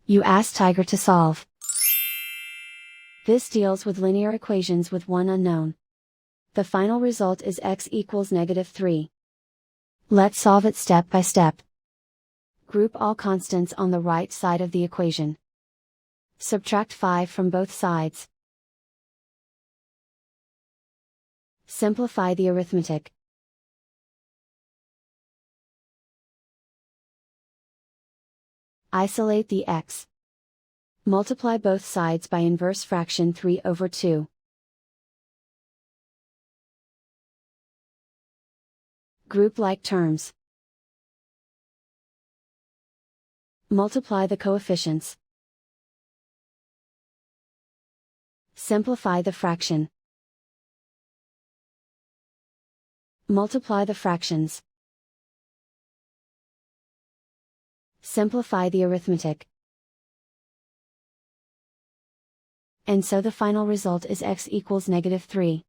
You ask Tiger to solve. This deals with linear equations with one unknown. The final result is x equals -3. Let's solve it step by step. Group all constants on the right side of the equation. Subtract 5 from both sides. Simplify the arithmetic. Isolate the x. Multiply both sides by inverse fraction 3/2. Group like terms. Multiply the coefficients. Simplify the fraction. Multiply the fractions. Simplify the arithmetic. And so the final result is x equals -3.